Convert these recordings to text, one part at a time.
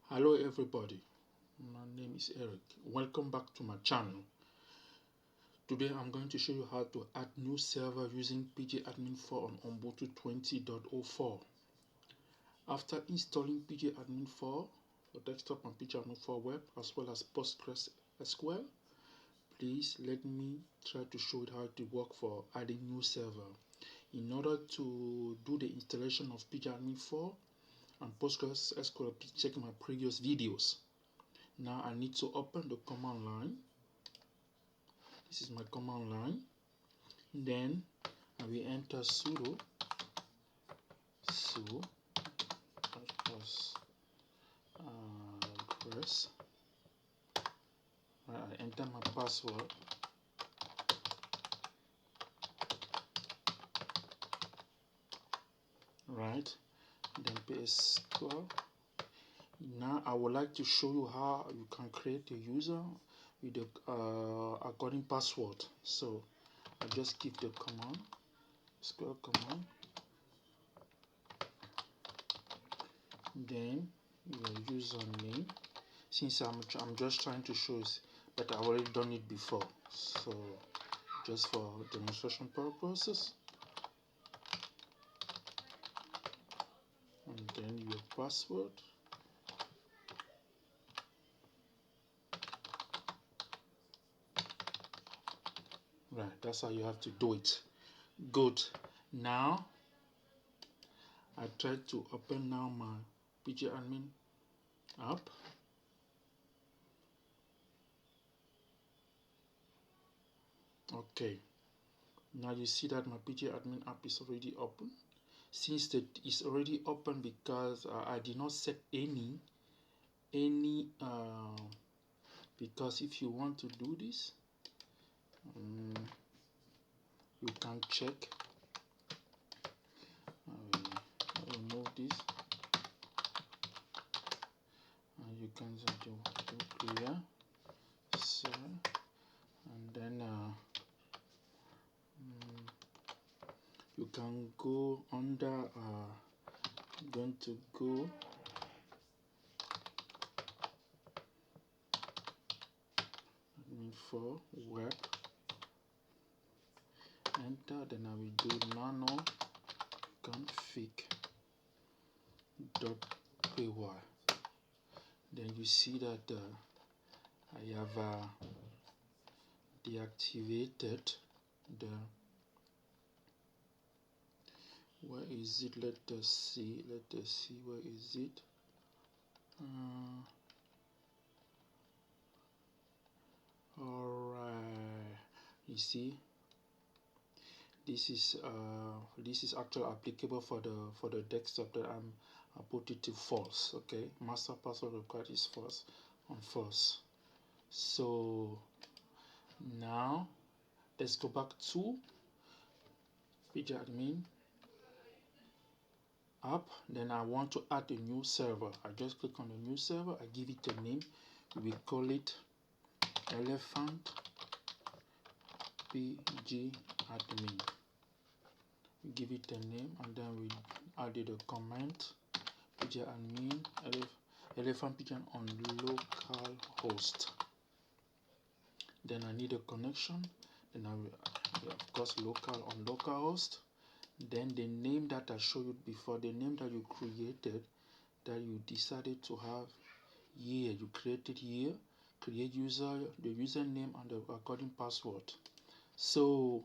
Hello everybody, my name is Eric. Welcome back to my channel. Today I'm going to show you how to add new server using pgadmin4 on Ubuntu 20.04. After installing pgadmin4 for desktop and pgadmin4 web as well as PostgreSQL, please let me try to show you how it works for adding new server. In order to do the installation of pgadmin4 and PostgreSQL, please check my previous videos. Now I need to open the command line. This is my command line. Then I will enter sudo address. I enter my password. Right. Then PSQL. Now I would like to show you how you can create a user with the according password. So I just give the command, SQL command, then your username. Since I'm just trying to show you, but I already done it before, so just for demonstration purposes. And then your password. Right, that's how you have to do it. Good. Now I try to open now my pgadmin app. Okay. Now you see that my pgadmin app is already open. Since that is already open because I did not set any because if you want to do this, you can check. I remove this, and you can do clear, so, and then you can go under going to go admin4 web, enter, then I will do nano config.py. then you see that I have deactivated the, where is it? Let us see where is it. Alright, you see this is actually applicable for the desktop that I put it to false. Okay, master password required is false on false. So now let's go back to pgadmin app. Then I want to add a new server. I just click on the new server, I give it a name. We call it elephant pgadmin. We give it a name, and then we added a comment pgadmin elephant pgadmin on local host. Then I need a connection, then I will of course local on local host. Then the name that I showed you before, the name that you created, that you decided to have here, you created here, create user, the username and the according password. So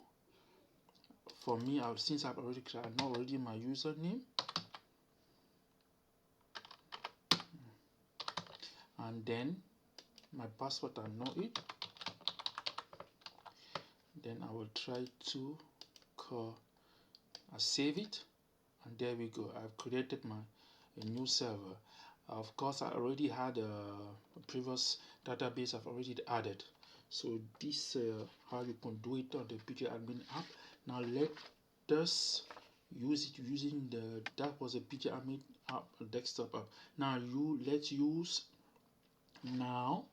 for me, since I've already created, I know already my username, and then my password, I know it. Then I will try to save it, and there we go. I've created a new server. Of course, I already had a previous database I've already added. So this how you can do it on the pgadmin app. Now let us use it using that was a pgadmin app, desktop app. Now let's use now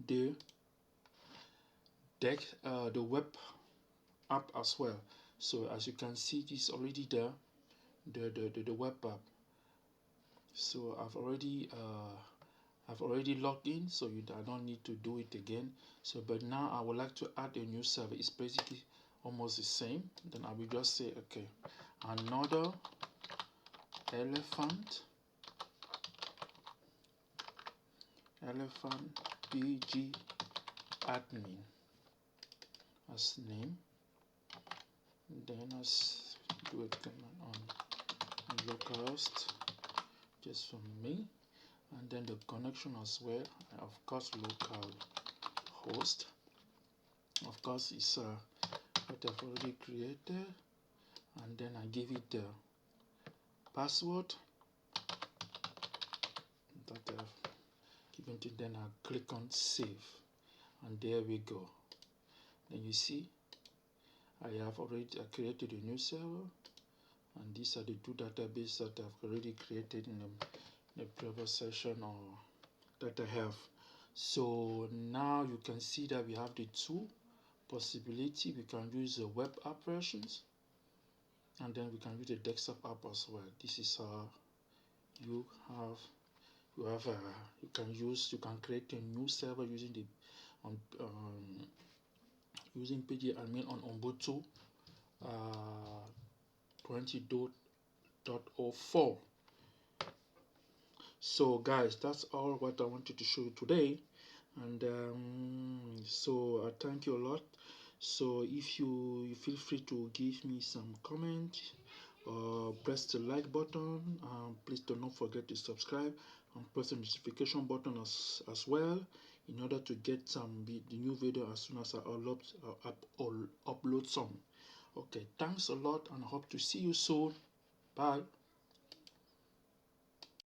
the web app as well. So as you can see, this is already the web app. So I've already logged in, so I don't need to do it again. So but now I would like to add a new server. It's basically almost the same. Then I will just say okay, another elephant pg admin as name. Then as do a command on localhost just for me, and then the connection as well, of course local host, of course is what I've already created, and then I give it the password that I've given to, then I click on save, and there we go. Then you see I have already created a new server, and these are the two databases that I've already created in the previous session or that I have. So now you can see that we have the two possibility. We can use the web app versions, and then we can use the desktop app as well. This is you can create a new server using the using pgadmin on Ubuntu 20.04. So guys, that's all what I wanted to show you today, and so I thank you a lot. So if you feel free to give me some comment, press the like button, please do not forget to subscribe and press the notification button as well, in order to get the new video as soon as I upload some. Okay, thanks a lot, and I hope to see you soon. Bye.